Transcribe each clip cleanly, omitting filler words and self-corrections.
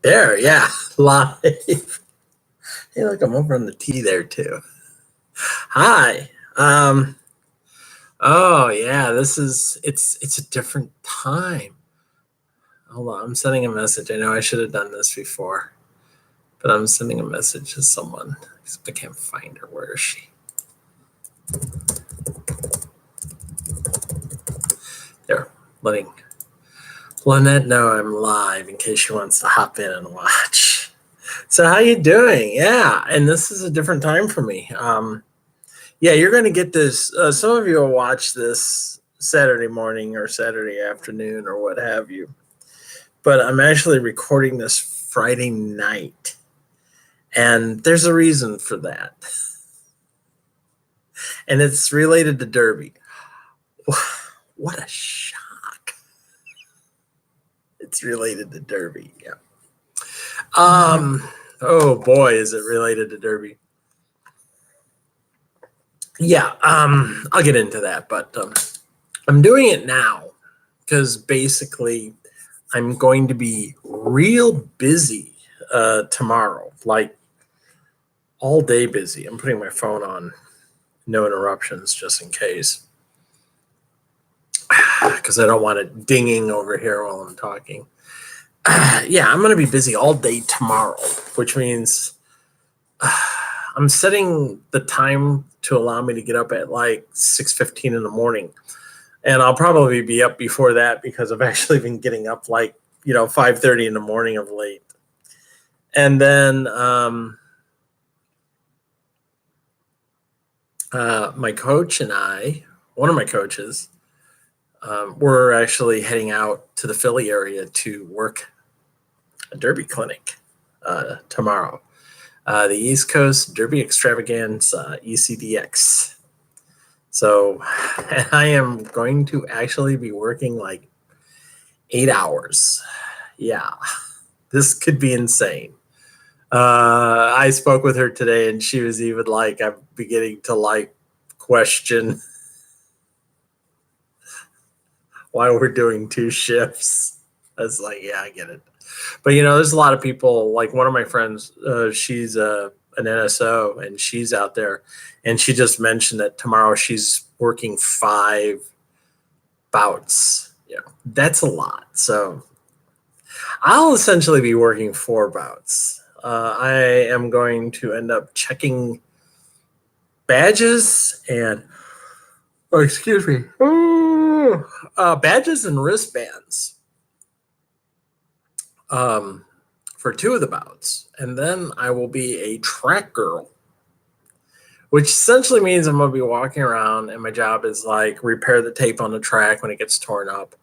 There, yeah, live. Hey, look, I'm over on the T there too. Hi. Oh yeah, it's a different time. Hold on, I'm sending a message. I know I should have done this before, but I'm sending a message to someone. I can't find her. Where is she? There, letting Lynette know I'm live in case she wants to hop in and watch. So how you doing? Yeah, and this is a different time for me. Yeah, you're going to get this. Some of you will watch this Saturday morning or Saturday afternoon or what have you. But I'm actually recording this Friday night. And there's a reason for that. And it's related to Derby. What a shock. It's related to Derby. Yeah. Oh boy, is it related to Derby. Yeah, I'll get into that, but I'm doing it now because basically I'm going to be real busy tomorrow, like all day busy. I'm putting my phone on no interruptions just in case because I don't want it dinging over here while I'm talking. Yeah, I'm going to be busy all day tomorrow, which means I'm setting the time to allow me to get up at like 6:15 in the morning. And I'll probably be up before that because I've actually been getting up like, 5:30 in the morning of late. And then my coach and I, one of my coaches, we're actually heading out to the Philly area to work a Derby clinic tomorrow. The East Coast Derby Extravaganza, ECDX. So I am going to actually be working like 8 hours. Yeah, this could be insane. I spoke with her today and she was even like, I'm beginning to like question why we're doing 2 shifts. I was like, yeah, I get it. But there's a lot of people, like one of my friends, she's an NSO and she's out there and she just mentioned that tomorrow she's working 5 bouts. Yeah, that's a lot. So I'll essentially be working 4 bouts. I am going to end up checking badges and, excuse me, badges and wristbands for 2 of the bouts. And then I will be a track girl, which essentially means I'm going to be walking around and my job is like repair the tape on the track when it gets torn up.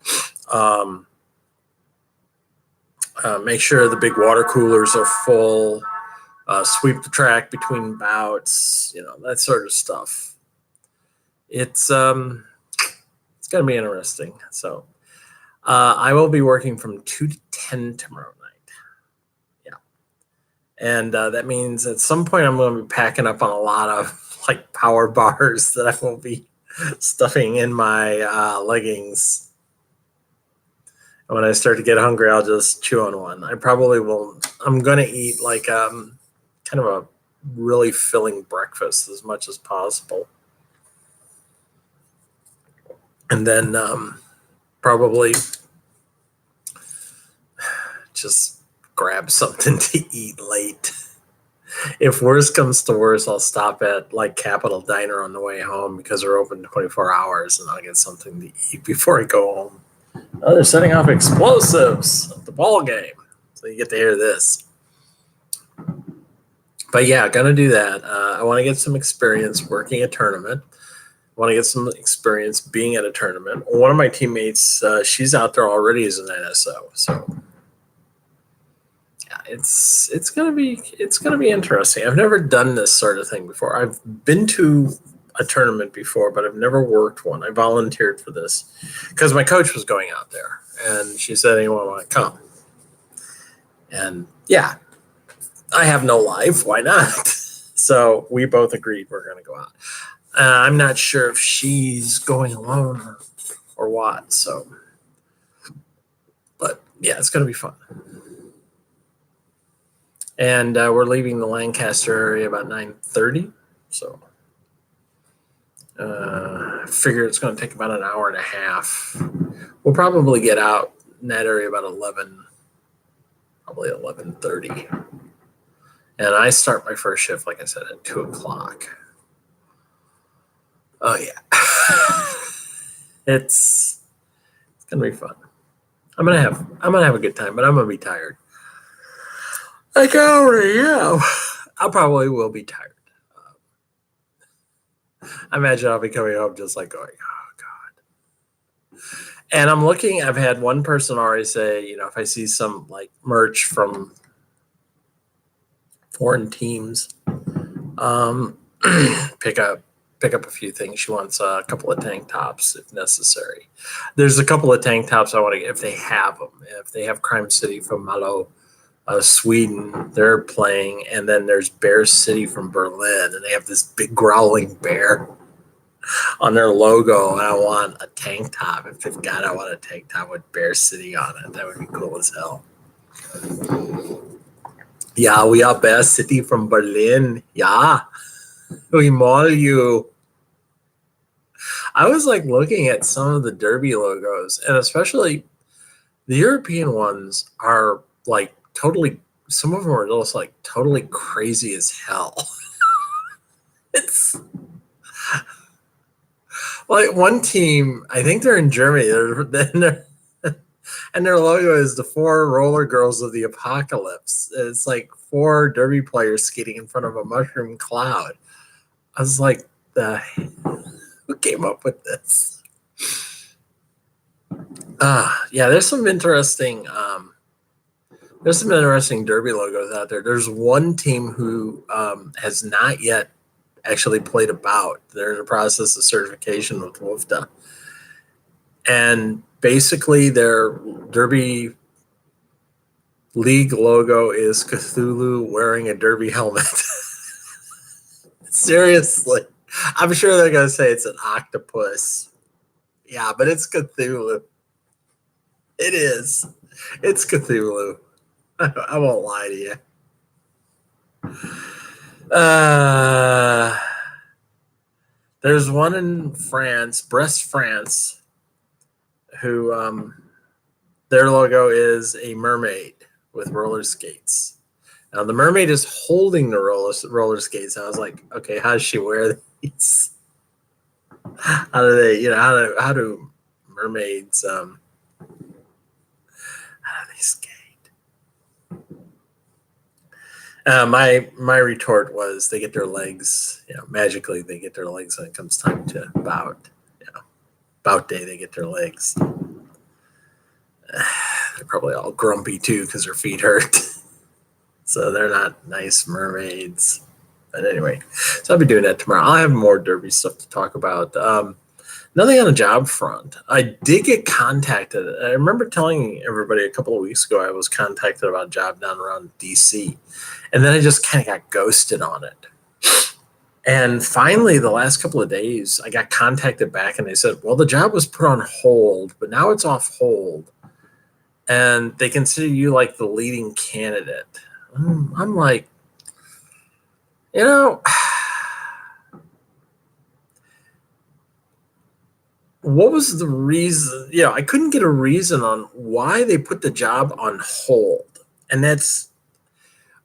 Make sure the big water coolers are full, sweep the track between bouts, that sort of stuff. It's going to be interesting. So I will be working from 2 to 10 tomorrow night. Yeah. And that means at some point I'm going to be packing up on a lot of like power bars that I will be stuffing in my leggings. And when I start to get hungry, I'll just chew on one. I probably will. I'm going to eat like kind of a really filling breakfast as much as possible. And then probably just grab something to eat late. If worse comes to worse, I'll stop at like Capital Diner on the way home because they're open 24 hours and I'll get something to eat before I go home. Oh, they're setting off explosives at the ball game. So you get to hear this. But yeah, gonna do that. I want to get some experience working a tournament. I want to get some experience being at a tournament. One of my teammates, she's out there already as an NSO. So yeah, it's gonna be interesting. I've never done this sort of thing before. I've been to a tournament before, but I've never worked one. I volunteered for this because my coach was going out there and she said, anyone want to come? And yeah, I have no life. Why not? So we both agreed we're going to go out. I'm not sure if she's going alone or what. So, but yeah, it's going to be fun. And we're leaving the Lancaster area about 9:30. So figure it's going to take about an hour and a half. We'll probably get out in that area about 11, probably 11:30. And I start my first shift, like I said, at 2:00. Oh yeah, it's gonna be fun. I'm gonna have a good time, but I'm gonna be tired. Like I already am. I probably will be tired. I imagine I'll be coming home just like going, oh God. And I'm looking. I've had one person already say, if I see some like merch from foreign teams, pick up a few things. She wants a couple of tank tops if necessary. There's a couple of tank tops I want to get if they have them. If they have Crime City from Malmö, Sweden, they're playing, and then there's Bear City from Berlin, and they have this big growling bear on their logo. And I want a tank top. If they've got it, I want a tank top with Bear City on it. That would be cool as hell. Yeah, we are Bear City from Berlin. Yeah. We maul you. I was like looking at some of the Derby logos, and especially the European ones are like totally, some of them are just like totally crazy as hell. It's like one team, I think they're in Germany, and their logo is the 4 roller girls of the apocalypse. It's like 4 Derby players skating in front of a mushroom cloud. I was like, who came up with this? Yeah, there's some interesting Derby logos out there. There's one team who has not yet actually played a bout. They're in the process of certification with WFDA. And basically their Derby league logo is Cthulhu wearing a Derby helmet. Seriously. I'm sure they're going to say it's an octopus. Yeah, but it's Cthulhu. It is. It's Cthulhu. I won't lie to you. There's one in France, Brest, France, who their logo is a mermaid with roller skates. Now the mermaid is holding the roller skates. I was like, okay, how does she wear these? How do they, how do mermaids how do they skate? My retort was they get their legs, magically they get their legs when it comes time to bout. Bout day they get their legs. They're probably all grumpy too because their feet hurt. So they're not nice mermaids. But anyway, so I'll be doing that tomorrow. I'll have more Derby stuff to talk about. Nothing on the job front. I did get contacted. I remember telling everybody a couple of weeks ago I was contacted about a job down around DC. And then I just kind of got ghosted on it. And finally, the last couple of days, I got contacted back and they said, well, the job was put on hold, but now it's off hold. And they consider you like the leading candidate. I'm like, what was the reason? I couldn't get a reason on why they put the job on hold. And that's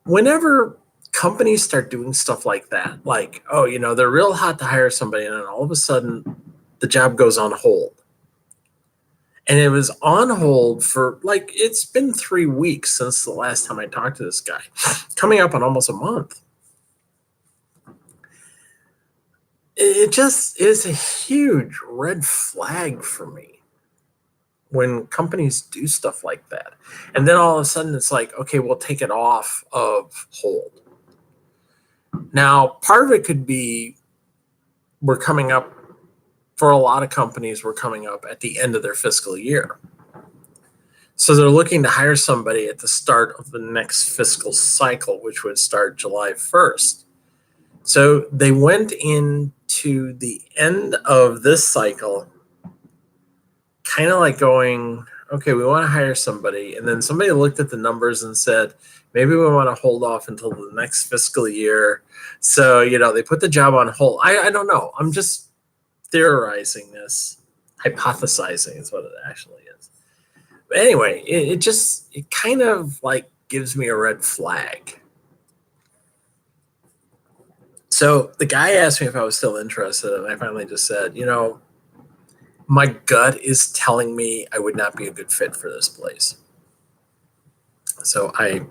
whenever companies start doing stuff like that, like, they're real hot to hire somebody, and then all of a sudden the job goes on hold. And it was on hold for it's been 3 weeks since the last time I talked to this guy, coming up on almost a month. It just is a huge red flag for me when companies do stuff like that. And then all of a sudden it's like, okay, we'll take it off of hold. Now, part of it could be we're coming up, for a lot of companies, we're coming up at the end of their fiscal year. So they're looking to hire somebody at the start of the next fiscal cycle, which would start July 1st. So they went into the end of this cycle kind of like going, okay, we want to hire somebody. And then somebody looked at the numbers and said, maybe we want to hold off until the next fiscal year. So, they put the job on hold. I don't know. I'm just theorizing this, hypothesizing is what it actually is. But anyway, it kind of like gives me a red flag. So the guy asked me if I was still interested, and I finally just said, my gut is telling me I would not be a good fit for this place. So I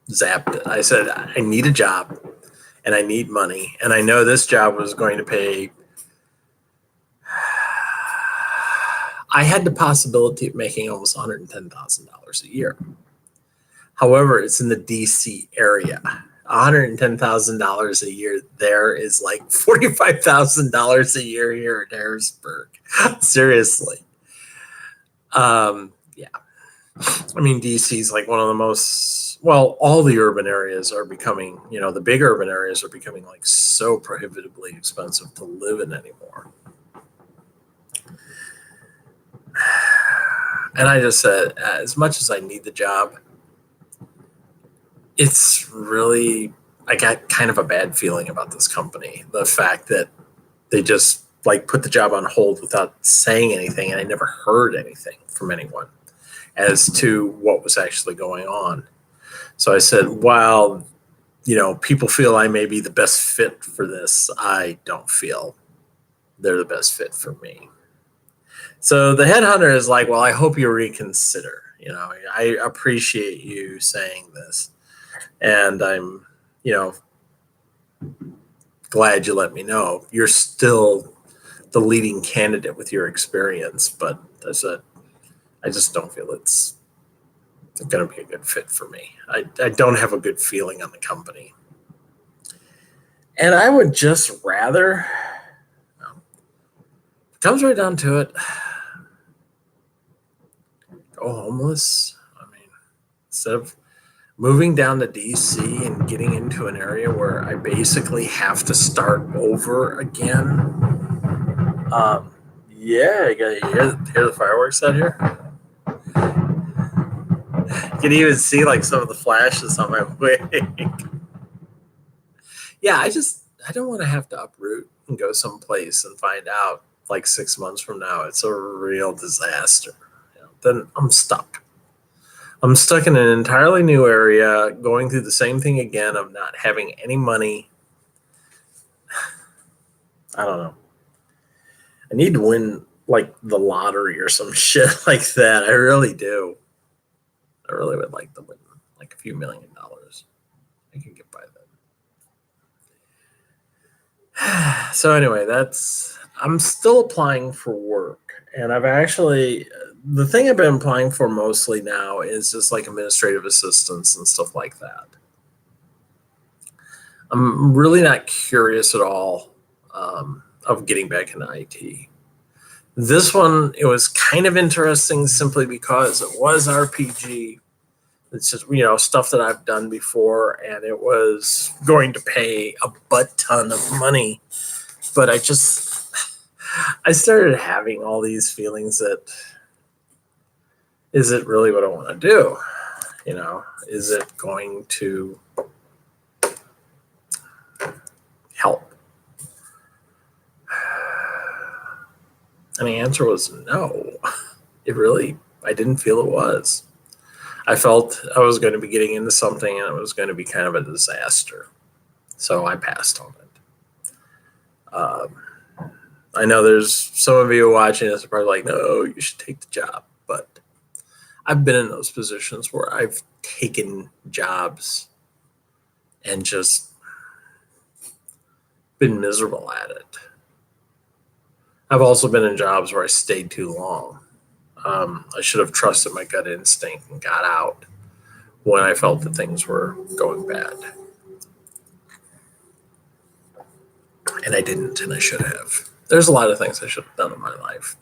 zapped it. I said, I need a job and I need money. And I know this job was going to pay. I had the possibility of making almost $110,000 a year. However, it's in the DC area. $110,000 a year there is like $45,000 a year here in Harrisburg. Seriously. Yeah. I mean, DC is like one of the most, well, all the urban areas are becoming, the big urban areas are becoming like so prohibitively expensive to live in anymore. And I just said, as much as I need the job, it's really, I got kind of a bad feeling about this company. The fact that they just like put the job on hold without saying anything, and I never heard anything from anyone as to what was actually going on. So I said, while, people feel I may be the best fit for this, I don't feel they're the best fit for me. So the headhunter is like, well, I hope you reconsider. I appreciate you saying this. And I'm, glad you let me know. You're still the leading candidate with your experience, but I said, I just don't feel it's going to be a good fit for me. I don't have a good feeling on the company. And I would just rather, it comes right down to it, go homeless. I mean, instead of moving down to DC and getting into an area where I basically have to start over again. Yeah, you gotta hear the fireworks out here. You can even see like some of the flashes on my wing. Yeah, I don't want to have to uproot and go someplace and find out like 6 months from now it's a real disaster. Then I'm stuck. I'm stuck in an entirely new area, going through the same thing again of not having any money. I don't know. I need to win like the lottery or some shit like that. I really do. I really would like to win like a few $1 million. I can get by that. So anyway, I'm still applying for work. And the thing I've been applying for mostly now is just like administrative assistants and stuff like that. I'm really not curious at all of getting back into IT. This one, it was kind of interesting simply because it was RPG. It's just, stuff that I've done before, and it was going to pay a butt ton of money. But I started having all these feelings that, is it really what I want to do? Is it going to help? And the answer was no. I didn't feel it was. I felt I was going to be getting into something and it was going to be kind of a disaster. So I passed on it. I know there's some of you watching this are probably like, no, you should take the job. But I've been in those positions where I've taken jobs and just been miserable at it. I've also been in jobs where I stayed too long. I should have trusted my gut instinct and got out when I felt that things were going bad. And I didn't, and I should have. There's a lot of things I should have done in my life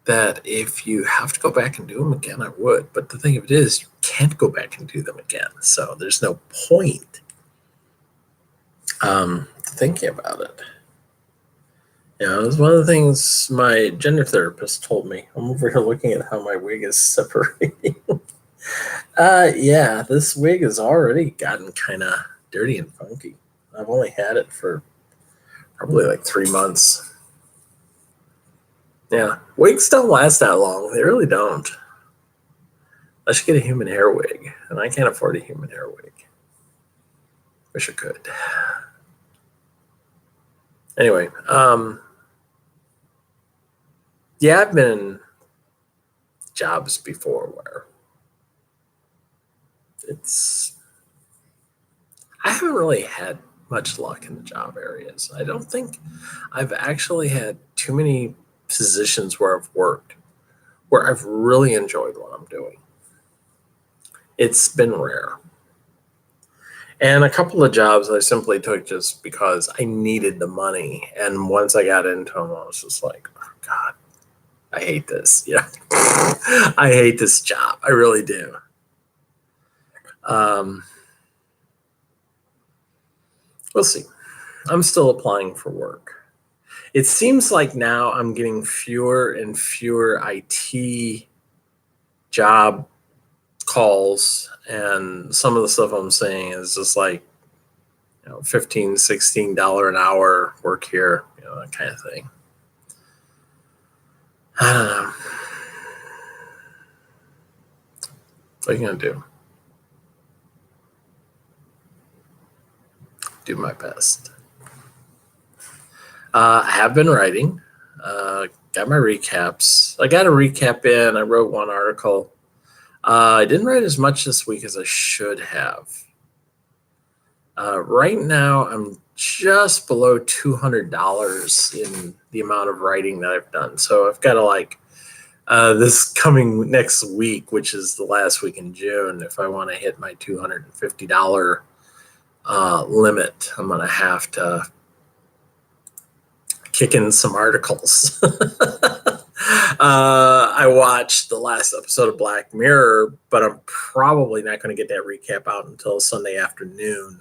that if you have to go back and do them again, I would. But the thing of it is, you can't go back and do them again. So there's no point thinking about it. Yeah, it was one of the things my gender therapist told me. I'm over here looking at how my wig is separating. Yeah, this wig has already gotten kind of dirty and funky. I've only had it for probably like 3 months. Yeah, wigs don't last that long. They really don't. I should get a human hair wig, and I can't afford a human hair wig. Wish I could. Anyway, yeah, I've been in jobs before where I haven't really had much luck in the job areas. I don't think I've actually had too many positions where I've worked where I've really enjoyed what I'm doing. It's been rare. And a couple of jobs I simply took just because I needed the money. And once I got into them, I was just like, oh, God, I hate this. Yeah. I hate this job. I really do. We'll see. I'm still applying for work. It seems like now I'm getting fewer and fewer IT job calls, and some of the stuff I'm saying is just like, $15, $16 an hour, work here, that kind of thing. I don't know. What are you gonna do? Do my best. I have been writing. Got my recaps. I got a recap in. I wrote one article. I didn't write as much this week as I should have. Right now, I'm just below $200 in the amount of writing that I've done. So I've got to this coming next week, which is the last week in June, if I want to hit my $250 limit, I'm going to have to kick in some articles. I watched the last episode of Black Mirror, but I'm probably not going to get that recap out until Sunday afternoon.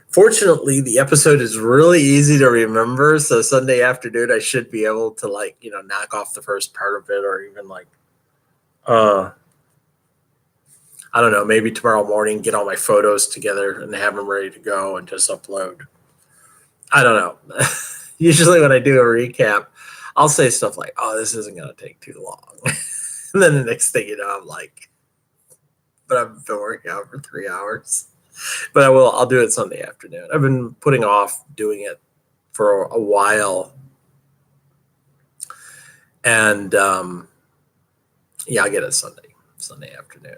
Fortunately, the episode is really easy to remember, so Sunday afternoon I should be able to knock off the first part of it, or even I don't know, maybe tomorrow morning get all my photos together and have them ready to go and just upload. I don't know. Usually when I do a recap, I'll say stuff like, oh, this isn't going to take too long. And then the next thing you know, I'm like, but I've been working out for 3 hours. But I'll do it Sunday afternoon. I've been putting off doing it for a while. And yeah, I'll get it Sunday afternoon.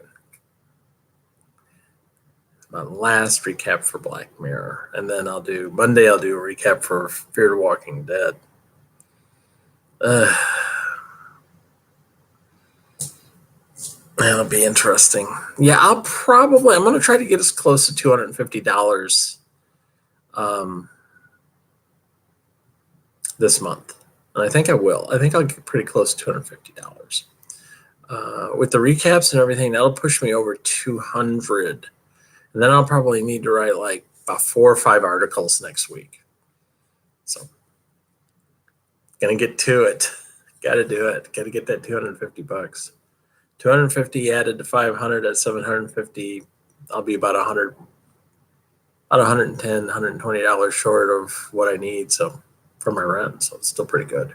My last recap for Black Mirror. And then Monday I'll do a recap for Fear the Walking Dead. That'll be interesting. Yeah, I'm going to try to get as close to $250 this month. And I think I will. I think I'll get pretty close to $250. With the recaps and everything, that'll push me over 200. And then I'll probably need to write like about 4 or 5 articles next week. So, gonna get to it. Got to do it. Got to get that $250. 250 added to 500 at 750. I'll be about $110, $120 short of what I need. So for my rent, so it's still pretty good.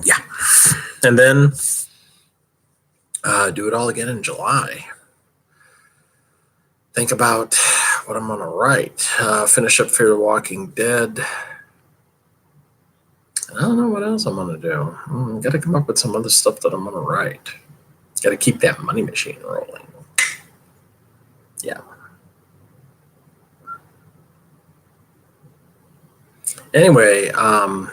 Yeah, and then do it all again in July. Think about what I'm gonna write. Finish up Fear the Walking Dead. I don't know what else I'm going to do. Got to come up with some other stuff that I'm going to write. Got to keep that money machine rolling. Yeah. Anyway, I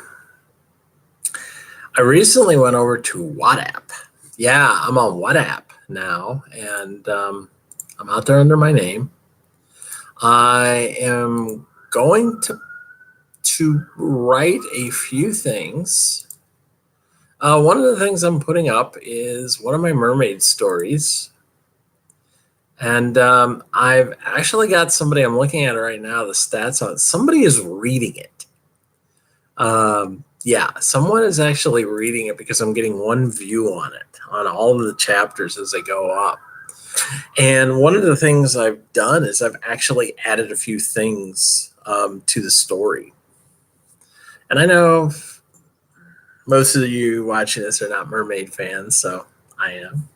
recently went over to WhatsApp. Yeah, I'm on WhatsApp now, and I'm out there under my name. I am going to write a few things. One of the things I'm putting up is one of my mermaid stories. And I've actually got somebody, I'm looking at it right now, the stats on it. Somebody is reading it. Yeah, someone is actually reading it because I'm getting one view on it, on all of the chapters as they go up. And one of the things I've done is I've actually added a few things to the story. And I know most of you watching this are not mermaid fans, so I am.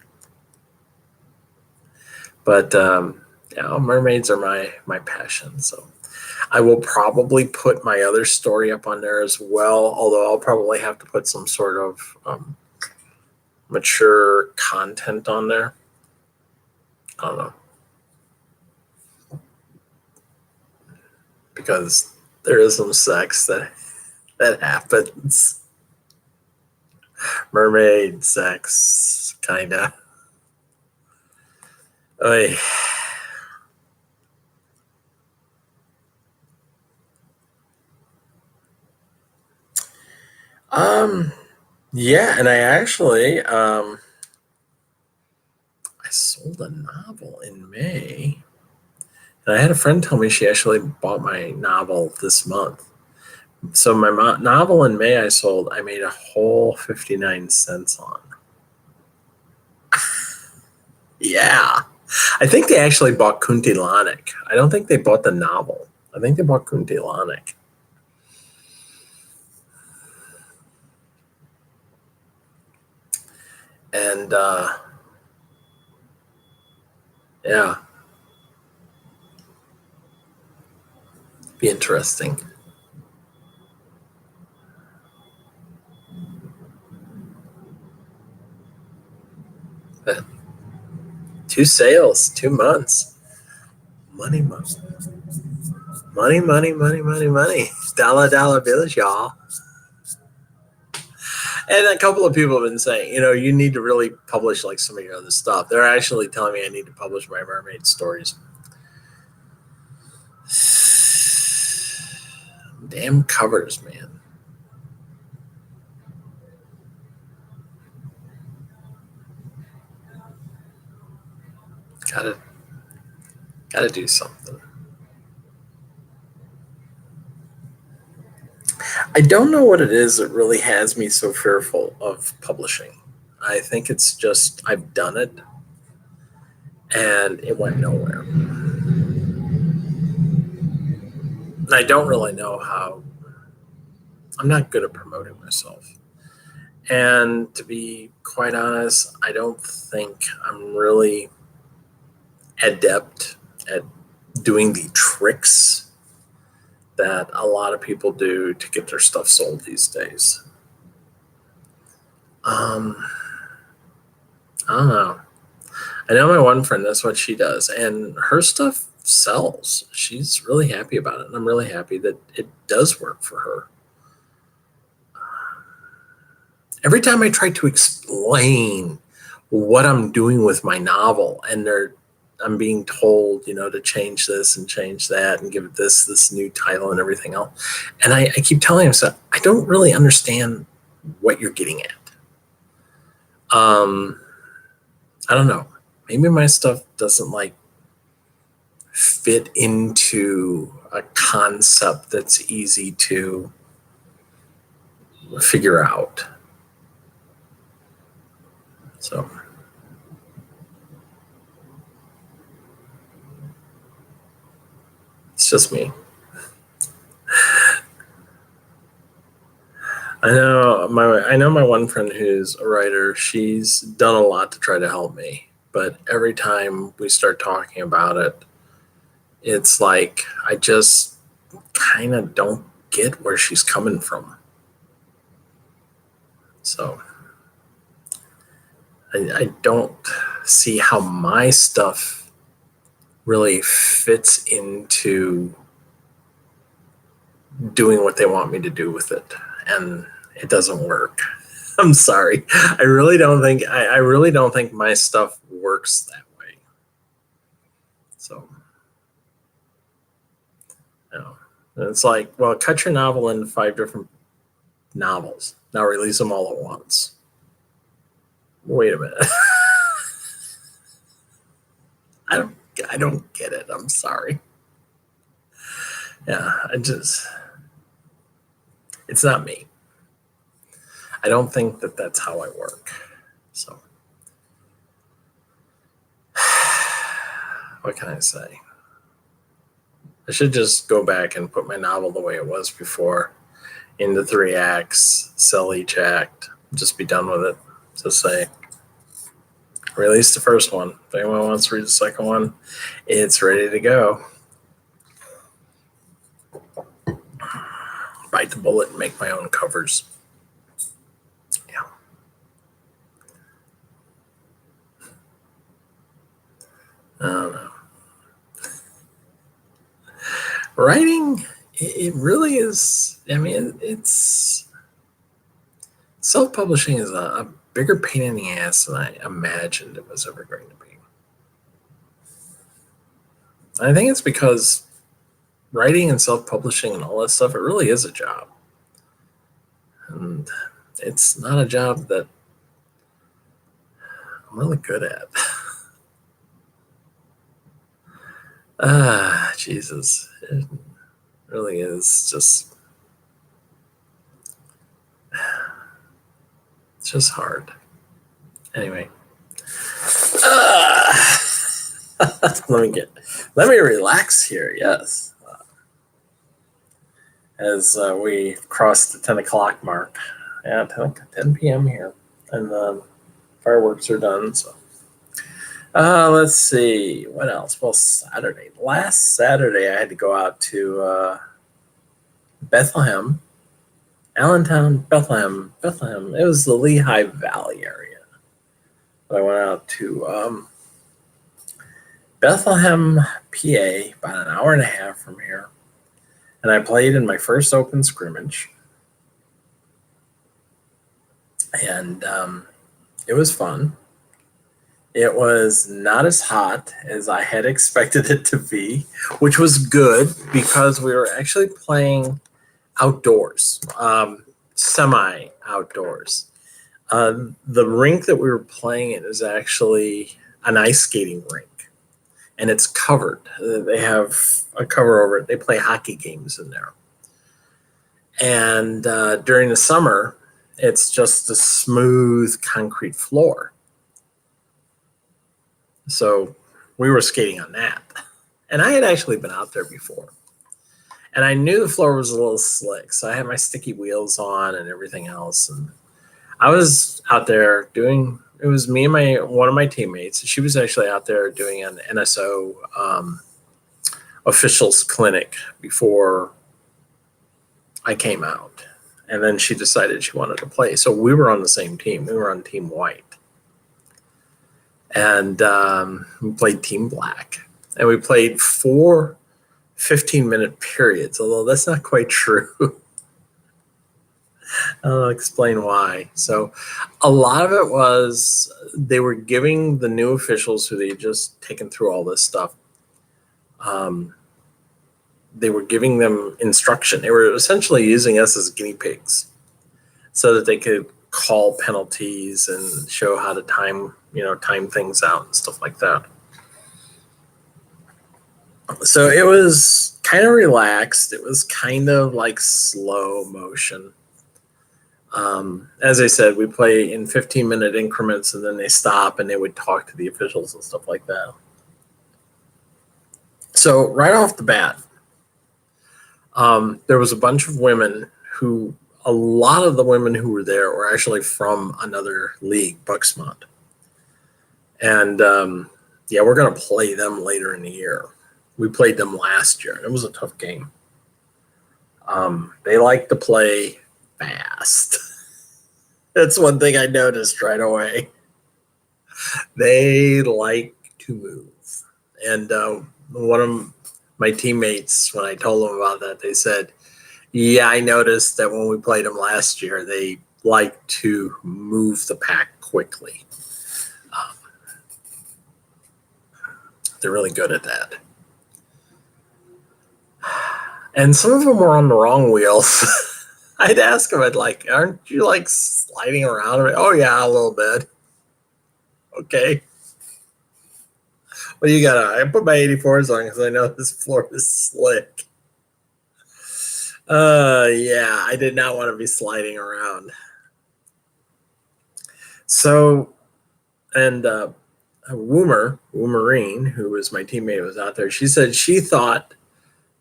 But mermaids are my passion. So I will probably put my other story up on there as well, although I'll probably have to put some sort of mature content on there. I don't know. Because there is some sex that happens. Mermaid sex, kinda. Oy. Yeah, and I actually I sold a novel in May. And I had a friend tell me she actually bought my novel this month. So my novel in May I sold, I made a whole 59 cents on. Yeah. I think they actually bought Kuntilanik. I don't think they bought the novel. I think they bought Kuntilanik. And yeah, be interesting. But 2 sales, 2 months. Money, money, money, money, money, money, money. Dollar bills, y'all. And a couple of people have been saying, you need to really publish like some of your other stuff. They're actually telling me I need to publish my mermaid stories. Damn covers, man. Gotta do something. I don't know what it is that really has me so fearful of publishing. I think it's just I've done it and it went nowhere. And I don't really know how. I'm not good at promoting myself. And to be quite honest, I don't think I'm really adept at doing the tricks that a lot of people do to get their stuff sold these days. I don't know. I know my one friend, that's what she does, and her stuff sells. She's really happy about it, and I'm really happy that it does work for her. Every time I try to explain what I'm doing with my novel, and I'm being told, to change this and change that and give it this new title and everything else. And I keep telling him, so I don't really understand what you're getting at. I don't know. Maybe my stuff doesn't fit into a concept that's easy to figure out. So it's just me. I know my one friend who's a writer, she's done a lot to try to help me, but every time we start talking about it, it's like I just kind of don't get where she's coming from. So I don't see how my stuff really fits into doing what they want me to do with it, and it doesn't work. I'm sorry. I really don't think my stuff works that way. So, it's like, well, cut your novel into 5 different novels. Now release them all at once. Wait a minute. I don't get it. I'm sorry. Yeah, It's not me. I don't think that that's how I work. So, what can I say? I should just go back and put my novel the way it was before, into 3 acts, sell each act, just be done with it. Just say, release the first one. If anyone wants to read the second one, it's ready to go. Bite the bullet and make my own covers. Yeah. I don't know. Writing, it really is. I mean, it's self-publishing is a bigger pain in the ass than I imagined it was ever going to be. I think it's because writing and self-publishing and all that stuff, it really is a job. And it's not a job that I'm really good at. Jesus. It really is just, it's just hard. Anyway. Let me relax here, yes. As we cross the 10 o'clock mark. Yeah, 10 p.m. here. And the fireworks are done, so. Let's see. What else? Well, Saturday. Last Saturday, I had to go out to Bethlehem. Allentown, Bethlehem. It was the Lehigh Valley area. But I went out to Bethlehem, PA, about an hour and a half from here. And I played in my first open scrimmage. And it was fun. It was not as hot as I had expected it to be, which was good because we were actually playing outdoors, semi-outdoors. The rink that we were playing in is actually an ice skating rink, and it's covered. They have a cover over it. They play hockey games in there. And during the summer, it's just a smooth concrete floor. So we were skating on that. And I had actually been out there before. And I knew the floor was a little slick. So I had my sticky wheels on and everything else. And I was out there doing, it was me and one of my teammates. She was actually out there doing an NSO officials clinic before I came out. And then she decided she wanted to play. So we were on the same team. We were on Team White. And we played Team Black. And we played 4 15-minute periods, although that's not quite true. I'll explain why. So a lot of it was they were giving the new officials who they had just taken through all this stuff, they were giving them instruction. They were essentially using us as guinea pigs so that they could call penalties and show how to time things out and stuff like that. So it was kind of relaxed. It was kind of like slow motion. As I said, we play in 15-minute increments, and then they stop and they would talk to the officials and stuff like that. So right off the bat, there was a bunch of women who, a lot of the women who were there were actually from another league, Bucksmont. And we're going to play them later in the year. We played them last year, and it was a tough game. They like to play fast. That's one thing I noticed right away. They like to move. And one of my teammates, when I told them about that, they said, yeah, I noticed that when we played them last year, they like to move the pack quickly. They're really good at that. And some of them were on the wrong wheels. I'd ask them, aren't you like sliding around? Oh, yeah, a little bit. Okay. Well, you got I put my 84s on because I know this floor is slick. Yeah, I did not want to be sliding around. So, and Woomarine, who was my teammate, was out there. She said she thought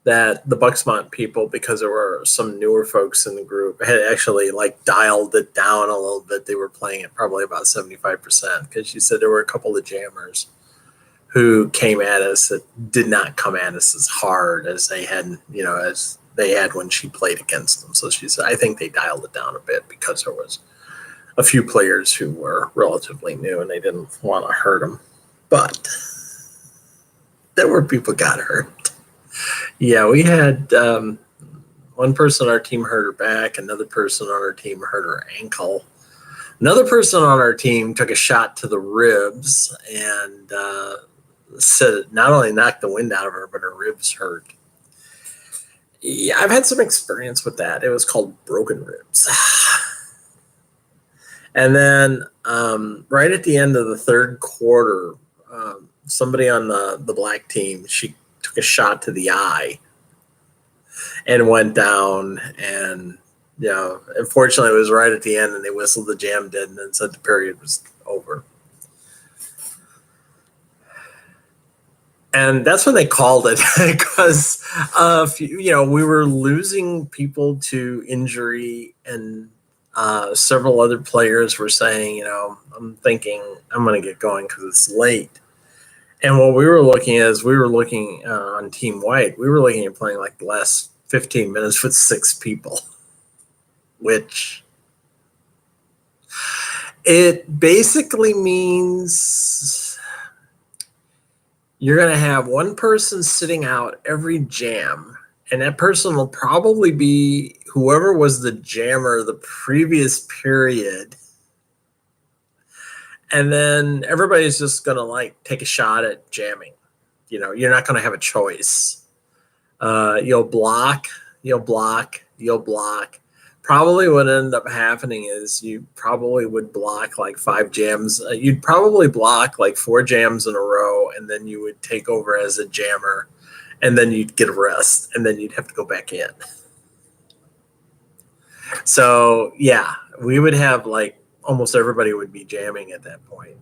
that the Bucksmont people, because there were some newer folks in the group, had actually like dialed it down a little bit. They were playing it probably about 75%, because she said there were a couple of jammers who came at us that did not come at us as hard as they had, as they had when she played against them. So she said, I think they dialed it down a bit because there was a few players who were relatively new and they didn't want to hurt them. But there were people got hurt. Yeah, we had one person on our team hurt her back, another person on our team hurt her ankle. Another person on our team took a shot to the ribs and said it not only knocked the wind out of her, but her ribs hurt. Yeah, I've had some experience with that. It was called broken ribs. And then right at the end of the third quarter, somebody on the black team, she took a shot to the eye and went down. And, unfortunately, it was right at the end, and they whistled the jam dead and said the period was over. And that's when they called it, because, we were losing people to injury, and several other players were saying, I'm thinking I'm going to get going because it's late. And what we were looking at is on Team White, we were looking at playing like the last 15 minutes with 6 people, which it basically means you're going to have one person sitting out every jam, and that person will probably be whoever was the jammer the previous period. And then everybody's just going to take a shot at jamming. You're not going to have a choice. You'll block. Probably what ended up happening is you probably would block like 5 jams. You'd probably block like 4 jams in a row, and then you would take over as a jammer, and then you'd get a rest, and then you'd have to go back in. So, yeah, we would have almost everybody would be jamming at that point.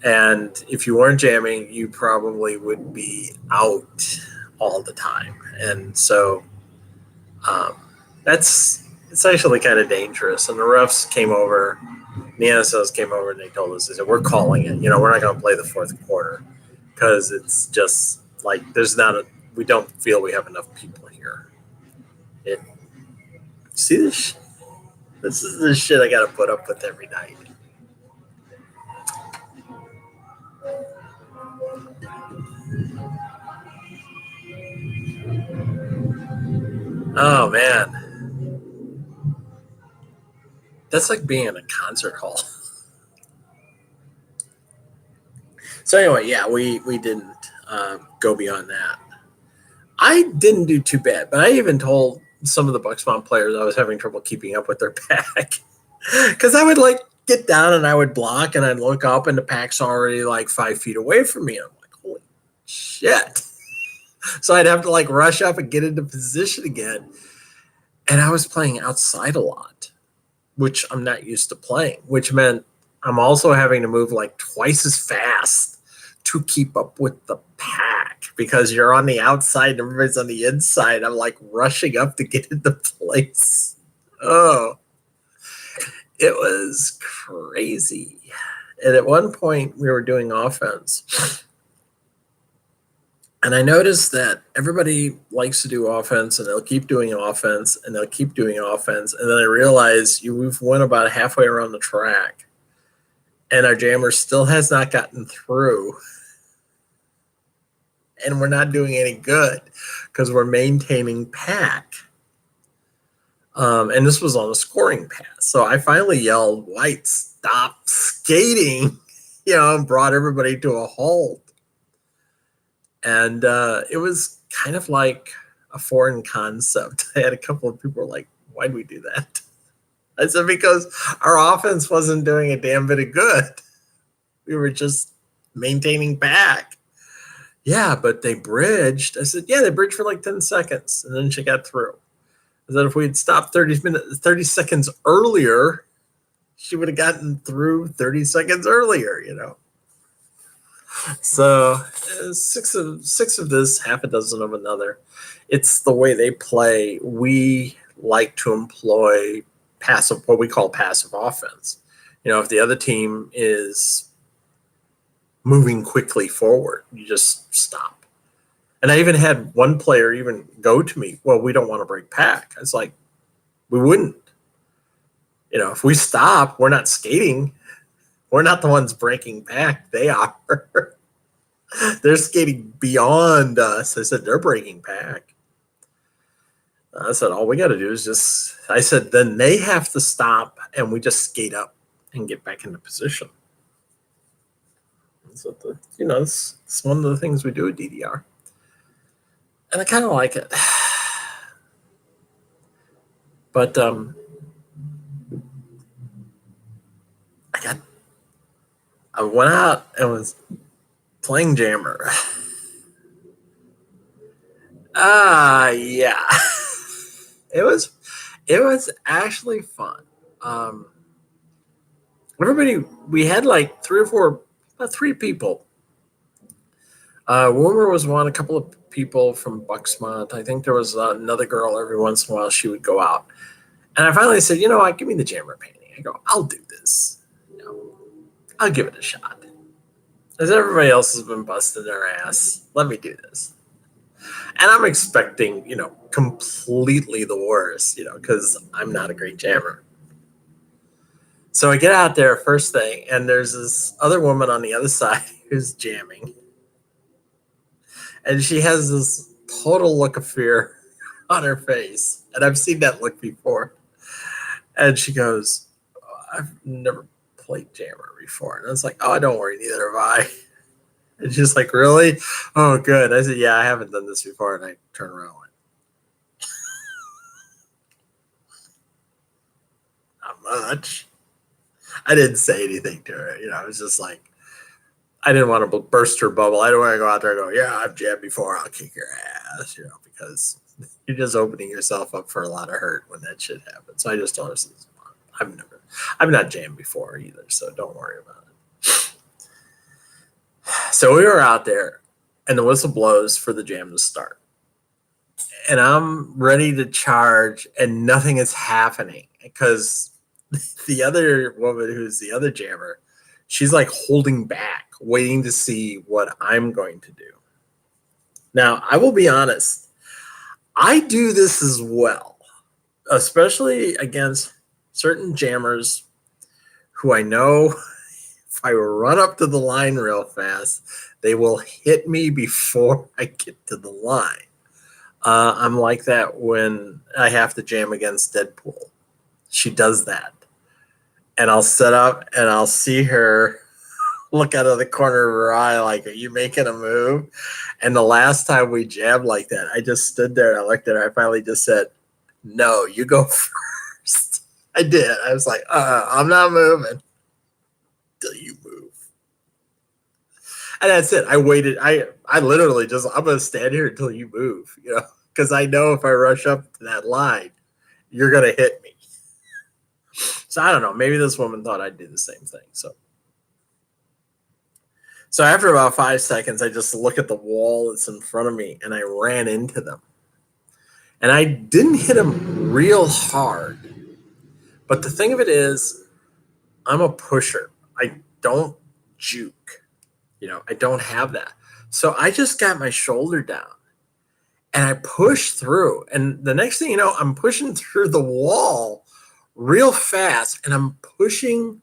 And if you weren't jamming, you probably would be out all the time. And so it's actually kind of dangerous. And the refs came over, the NSLs came over, and they told us, they said, we're calling it. We're not going to play the fourth quarter because it's just we don't feel we have enough people here. See this? This is the shit I got to put up with every night. Oh, man. That's like being in a concert hall. So anyway, yeah, we didn't go beyond that. I didn't do too bad, but I even told some of the Bucksmont players I was having trouble keeping up with their pack. Because I would get down and I would block, and I'd look up and the pack's already 5 feet away from me. And I'm like, holy shit. So I'd have to rush up and get into position again. And I was playing outside a lot, which I'm not used to playing, which meant I'm also having to move twice as fast to keep up with the pack, because you're on the outside and everybody's on the inside. I'm rushing up to get into place. Oh, it was crazy. And at one point we were doing offense, and I noticed that everybody likes to do offense, and they'll keep doing offense, and they'll keep doing offense. And then I realized we've went about halfway around the track, and our jammer still has not gotten through. And we're not doing any good because we're maintaining pack. And this was on a scoring pass. So I finally yelled, White, stop skating, and brought everybody to a halt. And it was kind of like a foreign concept. I had a couple of people like, why'd we do that? I said, because our offense wasn't doing a damn bit of good. We were just maintaining pack. Yeah, but they bridged. I said, yeah, they bridged for 10 seconds, and then she got through. I said if we'd stopped 30 seconds earlier, she would have gotten through 30 seconds earlier, you know. So six of this, half a dozen of another. It's the way they play. We like to employ what we call passive offense. You know, if the other team is moving quickly forward, you just stop. And I even had one player even go to me, well, we don't want to break pack. I was like, we wouldn't. You know, if we stop, we're not skating. We're not the ones breaking pack. They are. They're skating beyond us. I said, they're breaking pack. I said, all we got to do is I said, then they have to stop and we just skate up and get back into position. So, it's one of the things we do at DDR. And I kind of like it. But I went out and was playing Jammer. Yeah. It was actually fun. We had like about three people. Woomer was one, a couple of people from Bucksmont. I think there was another girl every once in a while. She would go out. And I finally said, you know what, give me the Jammer painting. I go, I'll do this. You know, I'll give it a shot. As everybody else has been busting their ass, let me do this. And I'm expecting, completely the worst, because I'm not a great jammer. So I get out there first thing, and there's this other woman on the other side who's jamming. And she has this total look of fear on her face. And I've seen that look before. And she goes, I've never played jammer before. And I was like, oh, don't worry, neither have I. And she's like, really? Oh, good. I said, yeah, I haven't done this before. And I turn around and went, not much. I didn't say anything to her. I was just like, I didn't want to burst her bubble. I don't want to go out there and go, yeah, I've jammed before. I'll kick your ass, because you're just opening yourself up for a lot of hurt when that shit happens. So I just told her, I've not jammed before either, so don't worry about it. So we were out there, and the whistle blows for the jam to start. And I'm ready to charge, and nothing is happening because the other woman who's the other jammer, she's like holding back, waiting to see what I'm going to do. Now, I will be honest. I do this as well, especially against certain jammers who I know if I run up to the line real fast, they will hit me before I get to the line. I'm like that when I have to jam against Deadpool. She does that. And I'll set up and I'll see her look out of the corner of her eye like, are you making a move? And the last time we jammed like that, I just stood there and I looked at her. I finally just said, no, you go first. I did. I was like, I'm not moving till you move. And that's it. I waited. I literally I'm going to stand here until you move, because I know if I rush up to that line, you're going to hit me. So I don't know. Maybe this woman thought I'd do the same thing. So after about 5 seconds, I just look at the wall that's in front of me, and I ran into them. And I didn't hit them real hard. But the thing of it is, I'm a pusher. I don't juke. I don't have that. So I just got my shoulder down, and I pushed through. And the next thing you know, I'm pushing through the wall real fast, and I'm pushing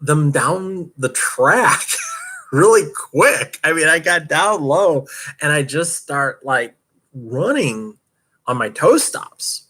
them down the track really quick. I mean, I got down low, and I just start like running on my toe stops.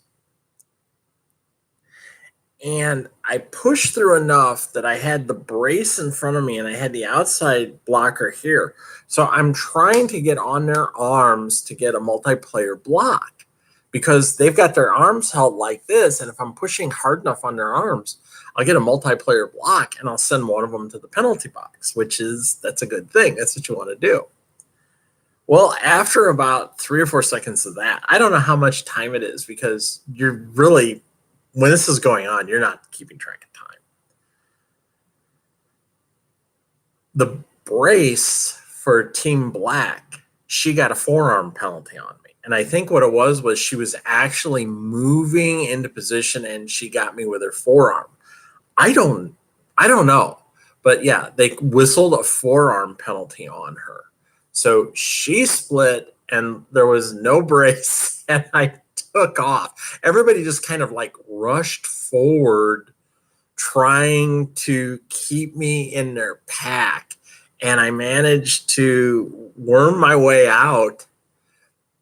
And I pushed through enough that I had the brace in front of me and I had the outside blocker here. So I'm trying to get on their arms to get a multiplayer block because they've got their arms held like this. And if I'm pushing hard enough on their arms, I'll get a multiplayer block and I'll send one of them to the penalty box, that's a good thing. That's what you want to do. Well, after about 3 or 4 seconds of that, I don't know how much time it is because you're really, when this is going on, you're not keeping track of time. The brace for Team Black, she got a forearm penalty on me. And I think what it was she was actually moving into position and she got me with her forearm. I don't know. But yeah, they whistled a forearm penalty on her. So she split and there was no brace and I took off. Everybody just kind of like rushed forward trying to keep me in their pack. And I managed to worm my way out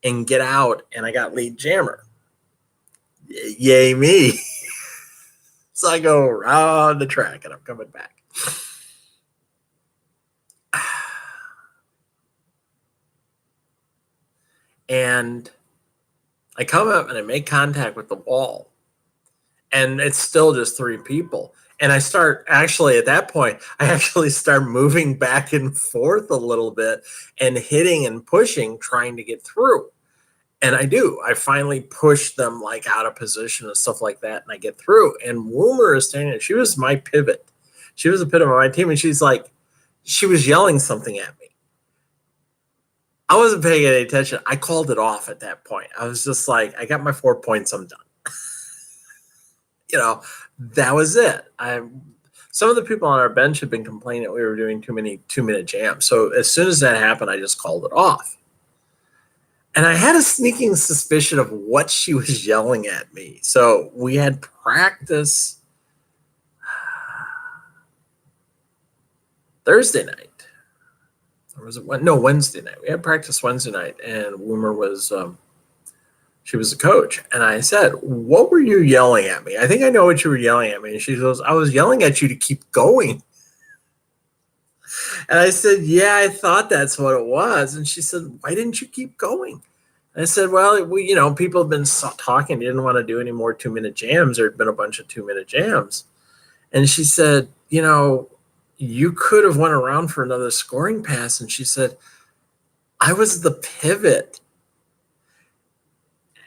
and get out, and I got lead jammer. Yay me. So I go around the track and I'm coming back. And I come up and I make contact with the wall. And it's still just 3 people. And I start actually at that point, I actually start moving back and forth a little bit and hitting and pushing, trying to get through. And I do. I finally push them like out of position and stuff like that. And I get through. And Woomer is standing there. She was my pivot. She was a pivot of my team. And she's like, she was yelling something at me. I wasn't paying any attention. I called it off at that point. I was just like, I got my 4 points. I'm done. That was it. Some of the people on our bench had been complaining that we were doing too many 2-minute jams. So as soon as that happened, I just called it off. And I had a sneaking suspicion of what she was yelling at me. So we had practice Thursday night. Or was it Wednesday night? We had practice Wednesday night, and Woomer was she was the coach. And I said, what were you yelling at me? I think I know what you were yelling at me. And she goes, I was yelling at you to keep going. And I said, yeah, I thought that's what it was. And she said, why didn't you keep going? And I said, well, people have been talking. They didn't want to do any more 2-minute jams. There had been a bunch of 2-minute jams. And she said, you could have went around for another scoring pass. And she said, I was the pivot.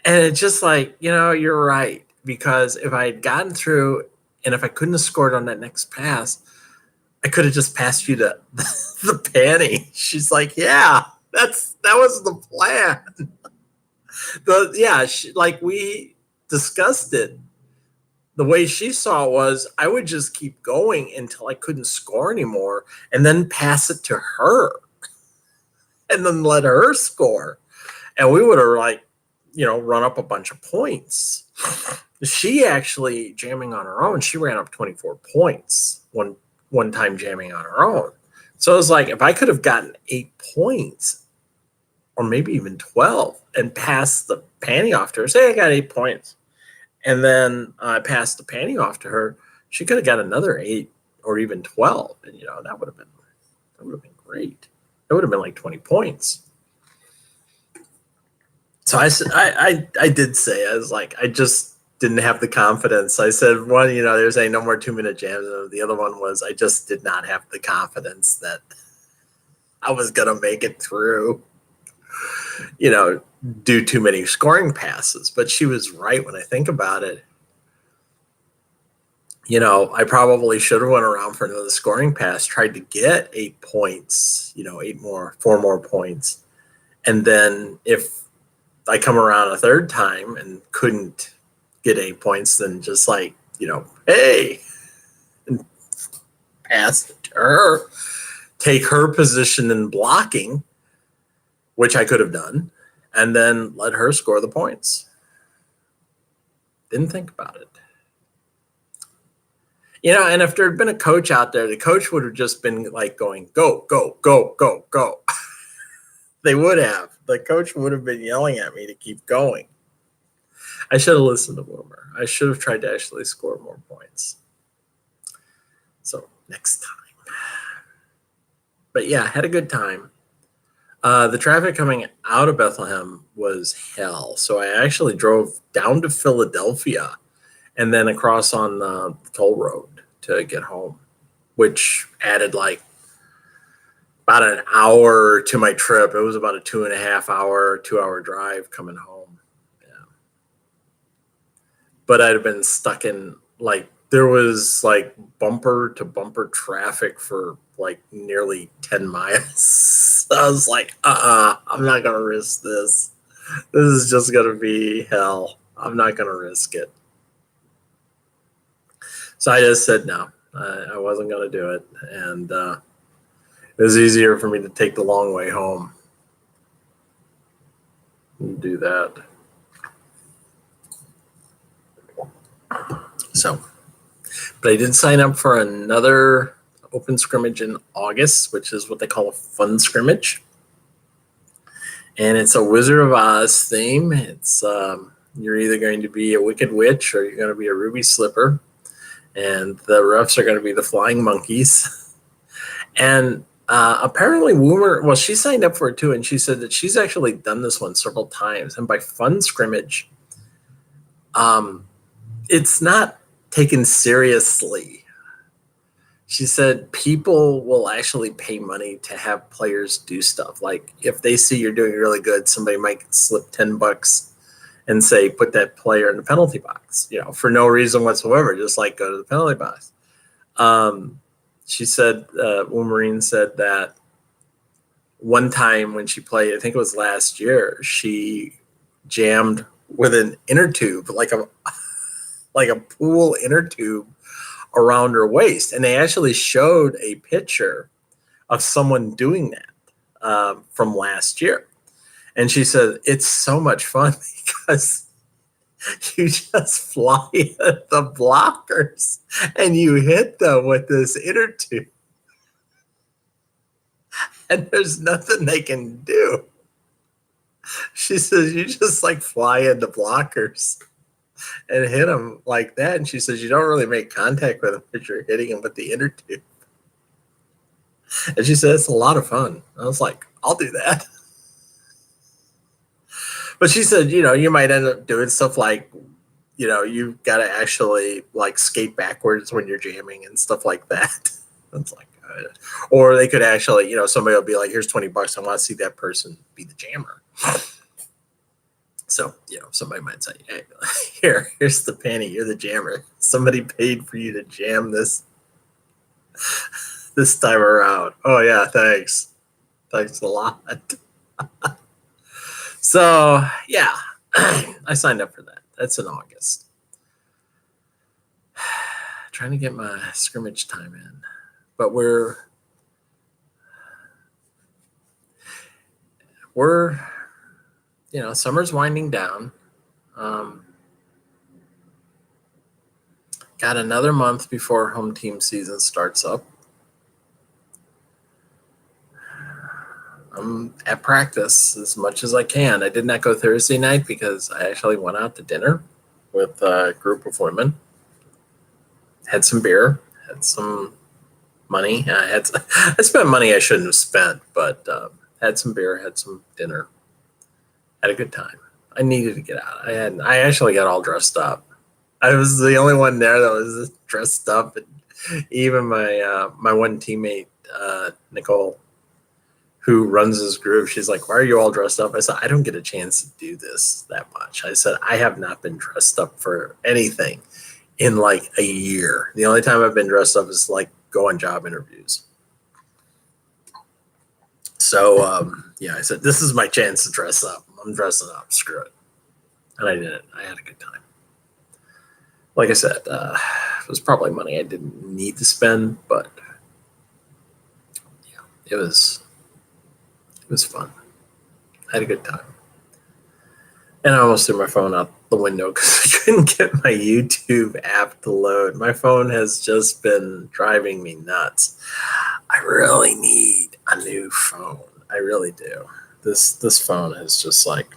And it's just like, you're right. Because if I had gotten through and if I couldn't have scored on that next pass, I could have just passed you the panty. She's like, yeah, that was the plan. We discussed it. The way she saw it was I would just keep going until I couldn't score anymore and then pass it to her and then let her score. And we would have run up a bunch of points. She actually jamming on her own, she ran up 24 points one time jamming on her own. So it was like, if I could have gotten 8 points or maybe even 12 and passed the panty off to her, say I got 8 points and then I passed the panty off to her, she could have got another 8 or even 12. And, that would have been great. That would have been like 20 points. So I said, I did say, I was like, I just didn't have the confidence. I said, one, there's no more 2-minute jams. And the other one was I just did not have the confidence that I was going to make it through, do too many scoring passes. But she was right when I think about it. I probably should have went around for another scoring pass, tried to get 8 points, 4 more points. And then if I come around a third time and couldn't get 8 points, then just hey, and pass it to her, take her position in blocking, which I could have done, and then let her score the points. Didn't think about it. And if there had been a coach out there, the coach would have just been like going, go, go, go, go, go. They would have. The coach would have been yelling at me to keep going. I should have listened to Woomer. I should have tried to actually score more points. So next time. But yeah, had a good time. The traffic coming out of Bethlehem was hell. So I actually drove down to Philadelphia and then across on the toll road to get home, which added about an hour to my trip. It was about a 2.5 hour, 2 hour drive coming home. Yeah. But I'd have been stuck in, like, there was like bumper to bumper traffic for like nearly 10 miles. I was like, I'm not going to risk this. This is just going to be hell. I'm not going to risk it. So I just said no. I wasn't going to do it. And it was easier for me to take the long way home and do that. So, but I did sign up for another open scrimmage in August, which is what they call a fun scrimmage. And it's a Wizard of Oz theme. It's you're either going to be a Wicked Witch or you're going to be a Ruby Slipper. And the refs are going to be the Flying Monkeys. And apparently Woomer, well, she signed up for it too, and she said that she's actually done this one several times. And by fun scrimmage, it's not taken seriously. She said people will actually pay money to have players do stuff. Like if they see you're doing really good, somebody might slip $10 and say, put that player in the penalty box, for no reason whatsoever, just like go to the penalty box. She said, Wolverine said that one time when she played, I think it was last year, she jammed with an inner tube, like a pool inner tube around her waist. And they actually showed a picture of someone doing that from last year. And she said, it's so much fun because you just fly at the blockers and you hit them with this inner tube. And there's nothing they can do. She says, you just like fly into blockers and hit them like that. And she says, you don't really make contact with them because you're hitting them with the inner tube. And she said, it's a lot of fun. I was like, I'll do that. But she said, you might end up doing stuff like, you've got to actually like skate backwards when you're jamming and stuff like that. It's like, or they could actually, somebody will be like, here's $20. I want to see that person be the jammer. So, somebody might say, hey, here's the penny. You're the jammer. Somebody paid for you to jam this time around. Oh, yeah, thanks. Thanks a lot. So, yeah, I signed up for that. That's in August. Trying to get my scrimmage time in. But we're summer's winding down. Got another month before home team season starts up. I'm at practice as much as I can. I did not go Thursday night because I actually went out to dinner with a group of women. Had some beer, had some money. I spent money I shouldn't have spent, but had some beer, had some dinner. Had a good time. I needed to get out. I actually got all dressed up. I was the only one there that was dressed up, and even my one teammate, Nicole, who runs this group, she's like, why are you all dressed up? I said, I don't get a chance to do this that much. I said, I have not been dressed up for anything in like a year. The only time I've been dressed up is like go on job interviews. So, I said, this is my chance to dress up. I'm dressing up. Screw it. And I did it. I had a good time. Like I said, it was probably money I didn't need to spend, but yeah, it was fun. I had a good time. And I almost threw my phone out the window because I couldn't get my YouTube app to load. My phone has just been driving me nuts. I really need a new phone. I really do. This phone is just like,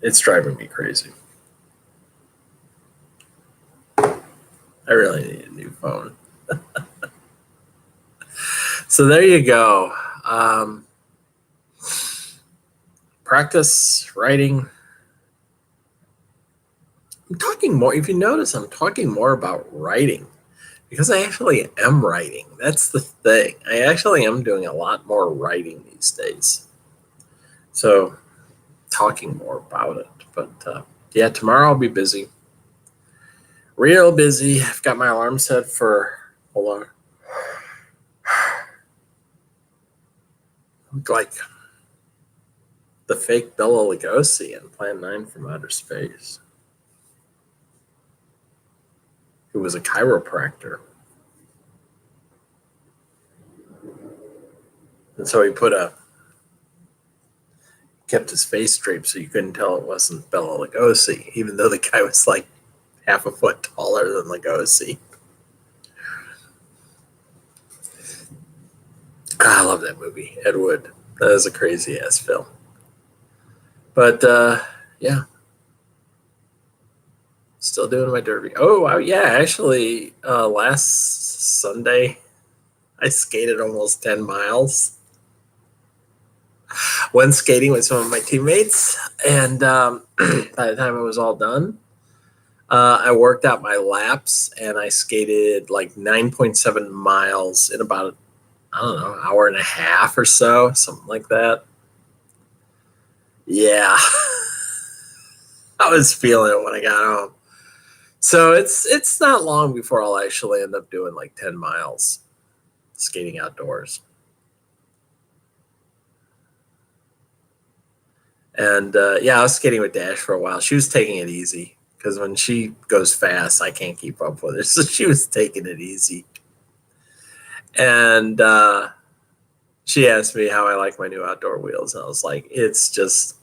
it's driving me crazy. I really need a new phone. So there you go. Practice writing. I'm talking more. If you notice, I'm talking more about writing because I actually am writing. That's the thing. I actually am doing a lot more writing these days. So talking more about it. But yeah, tomorrow I'll be busy. Real busy. I've got my alarm set for, hold on, like the fake Bela Lugosi in Plan 9 from Outer Space, who was a chiropractor. And so he kept his face draped so you couldn't tell it wasn't Bela Lugosi, even though the guy was like half a foot taller than Lugosi. I love that movie, Ed Wood. That is a crazy ass film. But yeah, still doing my derby. Oh wow, yeah, actually, last Sunday I skated almost 10 miles. Went skating with some of my teammates, and by the time it was all done, I worked out my laps and I skated like 9.7 miles in about, I don't know, hour and a half or so, something like that. Yeah. I was feeling it when I got home. So it's not long before I'll actually end up doing like 10 miles skating outdoors. And yeah, I was skating with Dash for a while. She was taking it easy because when she goes fast, I can't keep up with her. So she was taking it easy. And she asked me how I like my new outdoor wheels. And I was like, it's just,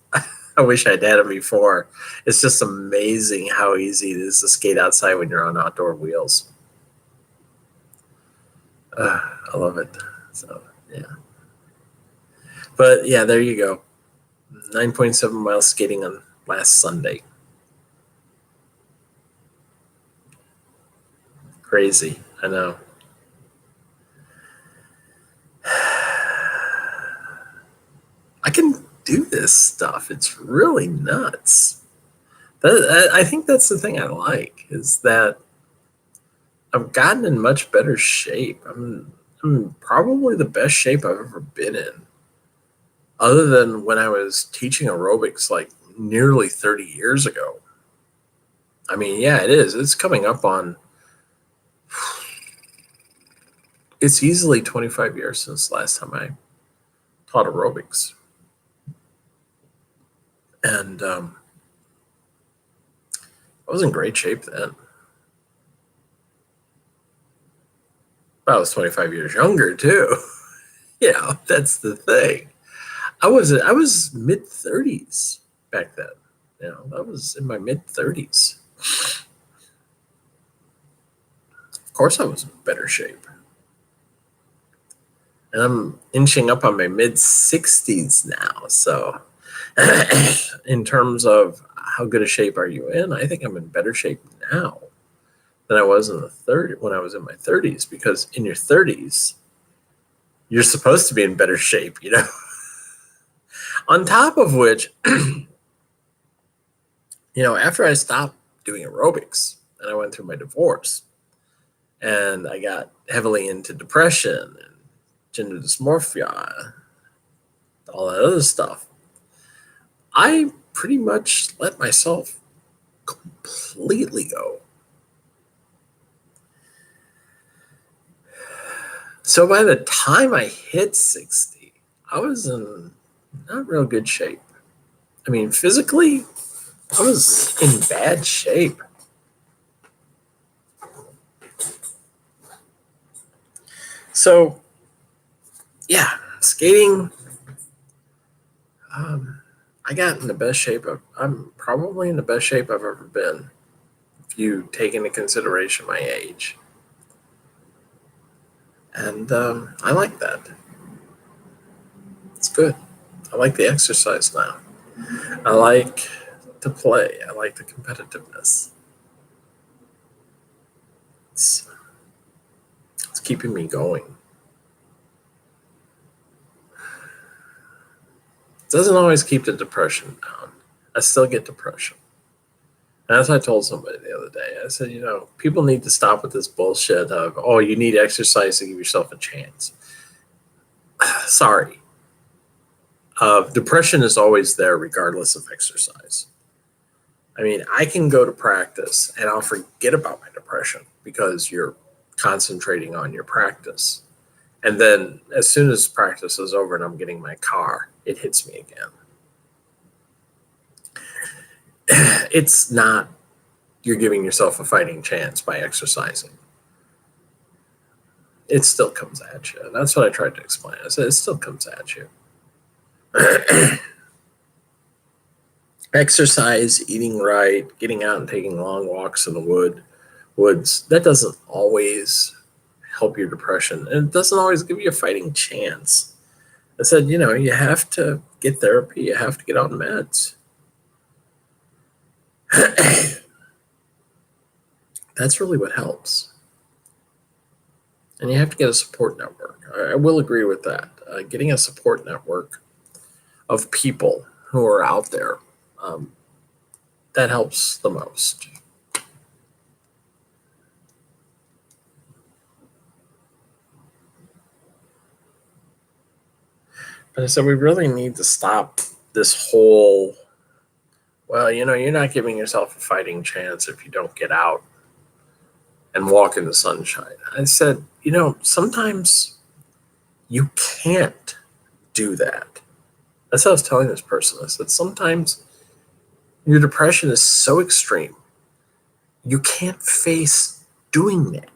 I wish I'd had them before. It's just amazing how easy it is to skate outside when you're on outdoor wheels. I love it. So, yeah. But yeah, there you go. 9.7 miles skating on last Sunday. Crazy. I know. I can do this stuff. It's really nuts. I think that's the thing I like is that I've gotten in much better shape. I'm probably the best shape I've ever been in, other than when I was teaching aerobics like nearly 30 years ago. I mean, yeah, it is. It's coming up on, it's easily 25 years since last time I taught aerobics. And I was in great shape then. I was 25 years younger too. Yeah, that's the thing. I was mid 30s back then. You know, I was in my mid 30s. Of course, I was in better shape, and I'm inching up on my mid 60s now. So, in terms of how good a shape are you in, I think I'm in better shape now than I was when I was in my 30s. Because in your 30s, you're supposed to be in better shape, you know. On top of which, you know, after I stopped doing aerobics and I went through my divorce and I got heavily into depression and gender dysmorphia, all that other stuff, I pretty much let myself completely go. So by the time I hit 60, I was in not real good shape. I mean, physically, I was in bad shape. So, yeah, skating. I got in the best shape I'm probably in the best shape I've ever been. If you take into consideration my age, and I like that. It's good. I like the exercise now. I like to play. I like the competitiveness. It's keeping me going. It doesn't always keep the depression down. I still get depression. And as I told somebody the other day. I said, people need to stop with this bullshit of, oh, you need exercise to give yourself a chance. Sorry. Depression is always there regardless of exercise. I mean, I can go to practice and I'll forget about my depression because you're concentrating on your practice. And then as soon as practice is over and I'm getting my car, it hits me again. It's not you're giving yourself a fighting chance by exercising. It still comes at you. And that's what I tried to explain. I said, it still comes at you. Exercise, eating right, getting out and taking long walks in the woods, that doesn't always help your depression. And it doesn't always give you a fighting chance. I said, you have to get therapy. You have to get on meds. That's really what helps. And you have to get a support network. I will agree with that. Getting a support network of people who are out there, that helps the most. But I said, we really need to stop this whole, well, you're not giving yourself a fighting chance if you don't get out and walk in the sunshine. I said, sometimes you can't do that. That's what I was telling this person. I said, sometimes your depression is so extreme, you can't face doing that.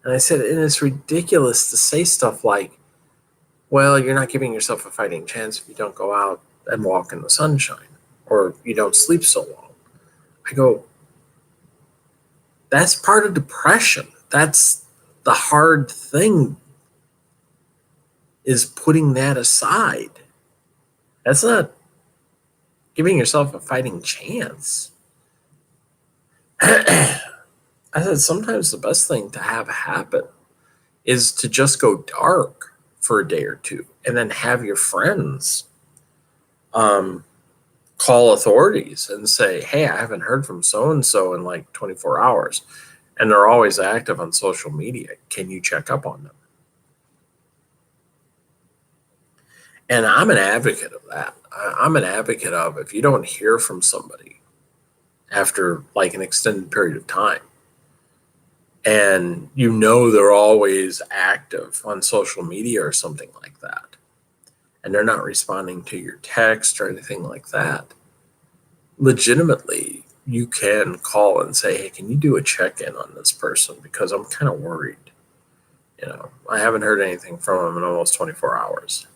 And I said, and it's ridiculous to say stuff like, well, you're not giving yourself a fighting chance if you don't go out and walk in the sunshine, or you don't sleep so long. I go, that's part of depression. That's the hard thing, is putting that aside. That's not giving yourself a fighting chance. I said, sometimes the best thing to have happen is to just go dark for a day or two and then have your friends call authorities and say, hey, I haven't heard from so-and-so in like 24 hours. And they're always active on social media. Can you check up on them? And I'm an advocate of that. I'm an advocate of, if you don't hear from somebody after like an extended period of time, and they're always active on social media or something like that, and they're not responding to your text or anything like that, legitimately, you can call and say, hey, can you do a check-in on this person? Because I'm kind of worried. I haven't heard anything from them in almost 24 hours.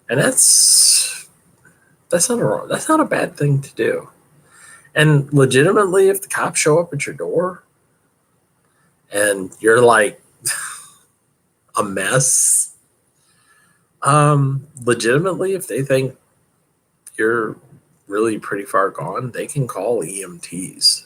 And that's not a bad thing to do. And legitimately, if the cops show up at your door and you're like a mess, legitimately, if they think you're really pretty far gone, they can call EMTs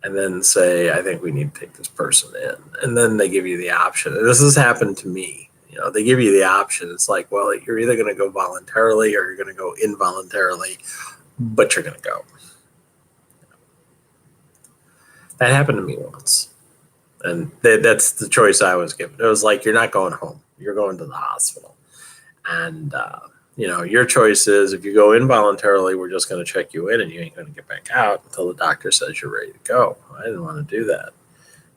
and then say, I think we need to take this person in. And then they give you the option. And this has happened to me. They give you the option. It's like, well, you're either going to go voluntarily or you're going to go involuntarily, but you're going to go. That happened to me once. And that's the choice I was given. It was like, you're not going home. You're going to the hospital. And, your choice is, if you go involuntarily, we're just going to check you in and you ain't going to get back out until the doctor says you're ready to go. I didn't want to do that.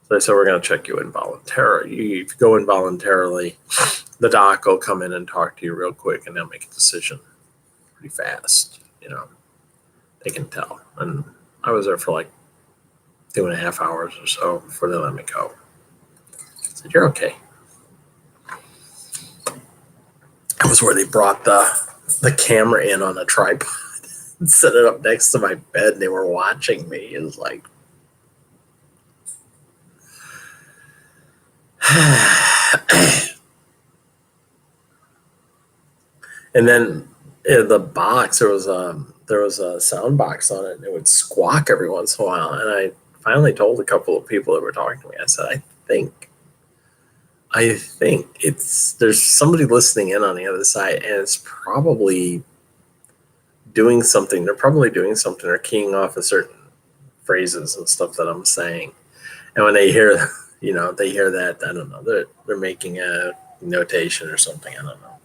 So they said, we're going to check you involuntarily. If you go involuntarily, the doc will come in and talk to you real quick, and they'll make a decision pretty fast. They can tell. And I was there for like 2.5 hours or so before they let me go. I said, you're okay. That was where they brought the camera in on a tripod and set it up next to my bed, and they were watching me. It was like, and then in the box there was a sound box on it, and it would squawk every once in a while. And I finally told a couple of people that were talking to me, I said, I think there's somebody listening in on the other side, and it's probably doing something. They're probably doing something or keying off of certain phrases and stuff that I'm saying. And when they hear, they hear that, I don't know, they're making a notation or something. I don't know.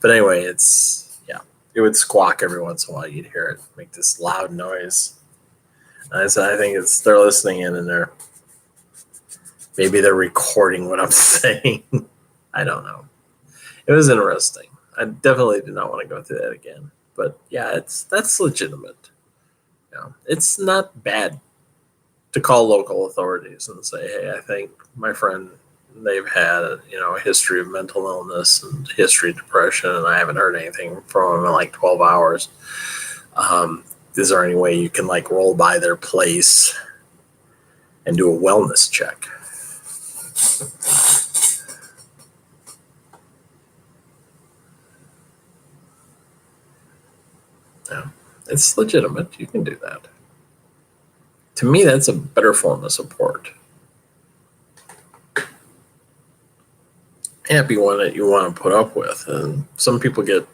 But anyway, it would squawk every once in a while. You'd hear it make this loud noise. And so I think they're listening in and maybe they're recording what I'm saying. I don't know. It was interesting. I definitely do not want to go through that again. But yeah, that's legitimate. It's not bad to call local authorities and say, hey, I think my friend, they've had a history of mental illness and history of depression, and I haven't heard anything from them in like 12 hours. Is there any way you can roll by their place and do a wellness check? Yeah, it's legitimate. You can do that. To me, that's a better form of support. Can't be one that you want to put up with. And some people get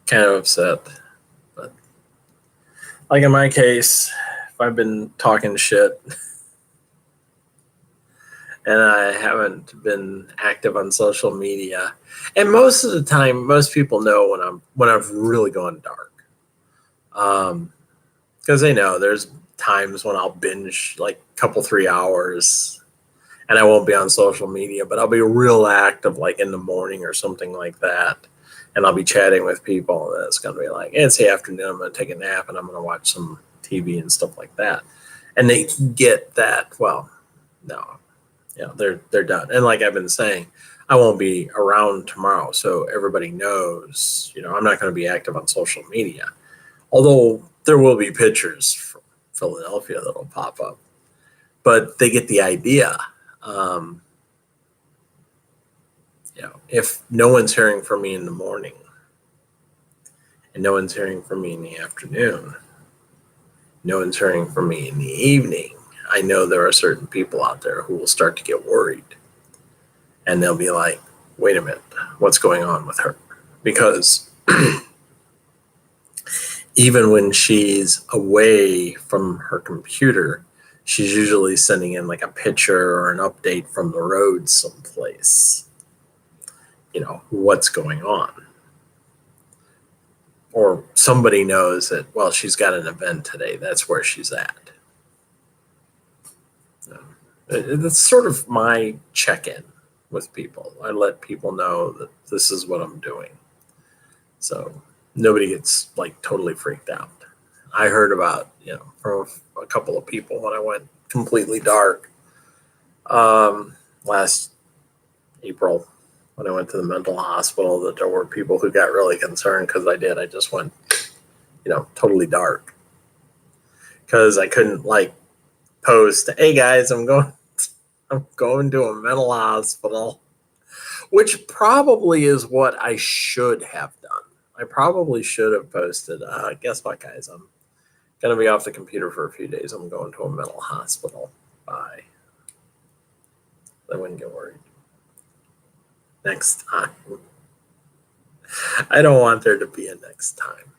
kind of upset. But like in my case, if I've been talking shit and I haven't been active on social media, and most of the time, most people know when I've really gone dark. Because they know there's times when I'll binge like a couple, 3 hours and I won't be on social media, but I'll be real active like in the morning or something like that. And I'll be chatting with people and it's going to be like, it's the afternoon, I'm going to take a nap and I'm going to watch some TV and stuff like that. And they get that, well, no, they're done. And like I've been saying, I won't be around tomorrow. So everybody knows, I'm not going to be active on social media. Although there will be pictures from Philadelphia that'll pop up. But they get the idea. If no one's hearing from me in the morning and no one's hearing from me in the afternoon, no one's hearing from me in the evening, I know there are certain people out there who will start to get worried. And they'll be like, wait a minute, what's going on with her? Because even when she's away from her computer, she's usually sending in like a picture or an update from the road someplace. What's going on. Or somebody knows that, well, she's got an event today. That's where she's at. It's sort of my check-in with people. I let people know that this is what I'm doing. So nobody gets totally freaked out. I heard about, from a couple of people when I went completely dark last April when I went to the mental hospital, that there were people who got really concerned because I just went, totally dark. Because I couldn't post, hey guys, I'm going to a mental hospital, which probably is what I should have done. I probably should have posted, guess what, guys, I'm going to be off the computer for a few days. I'm going to a mental hospital. Bye. I wouldn't get worried. Next time. I don't want there to be a next time.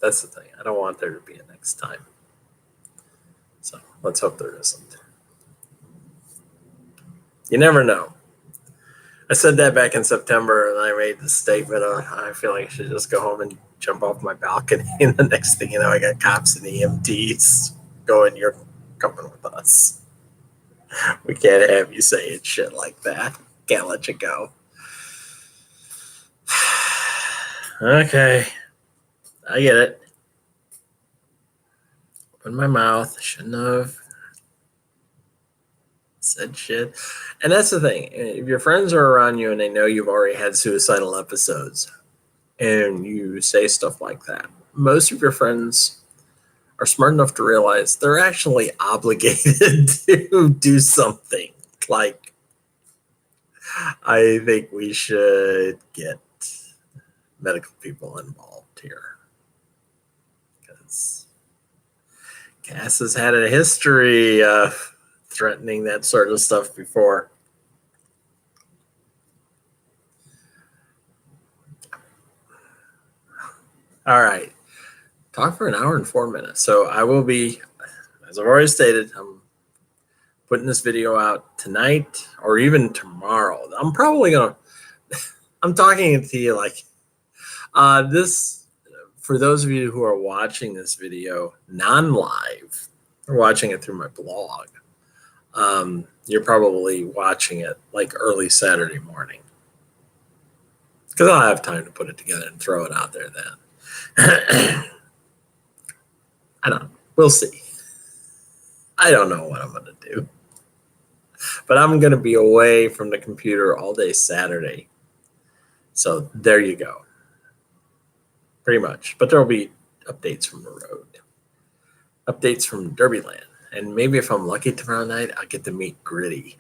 That's the thing. I don't want there to be a next time. So let's hope there isn't. You never know. I said that back in September, and I made the statement of, I feel like I should just go home and jump off my balcony. And the next thing you know, I got cops and EMTs going, you're coming with us. We can't have you saying shit like that. Can't let you go. Okay. I get it. Open my mouth. Shouldn't have said shit. And that's the thing. If your friends are around you and they know you've already had suicidal episodes and you say stuff like that, most of your friends are smart enough to realize they're actually obligated to do something. I think we should get medical people involved here. Because Cass has had a history of threatening that sort of stuff before. All right. talk for an hour and 4 minutes. So I will be, as I've already stated, I'm putting this video out tonight or even tomorrow. I'm probably gonna. I'm talking to you like this. For those of you who are watching this video non-live, or watching it through my blog, you're probably watching it like early Saturday morning because I'll have time to put it together and throw it out there then. I don't know. We'll see. I don't know what I'm going to do. But I'm going to be away from the computer all day Saturday. So there you go. Pretty much. But there will be updates from the road. Updates from Derbyland. And maybe if I'm lucky tomorrow night, I'll get to meet Gritty.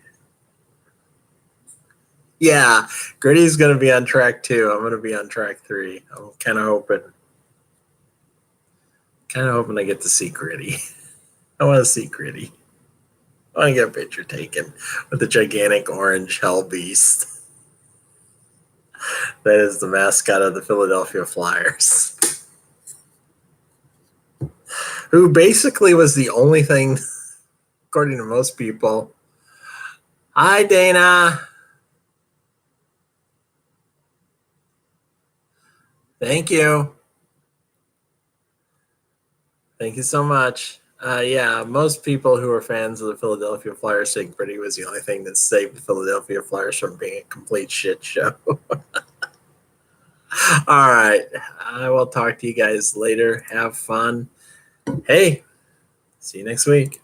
Yeah, Gritty's going to be on track 2. I'm going to be on track 3. I'm kind of hoping I get to see Gritty. I want to see Gritty. I want to get a picture taken with the gigantic orange hell beast. That is the mascot of the Philadelphia Flyers. Who basically was the only thing, according to most people. Hi, Dana. Thank you. Thank you so much. Yeah, most people who are fans of the Philadelphia Flyers think Gritty was the only thing that saved the Philadelphia Flyers from being a complete shit show. All right. I will talk to you guys later. Have fun. Hey, see you next week.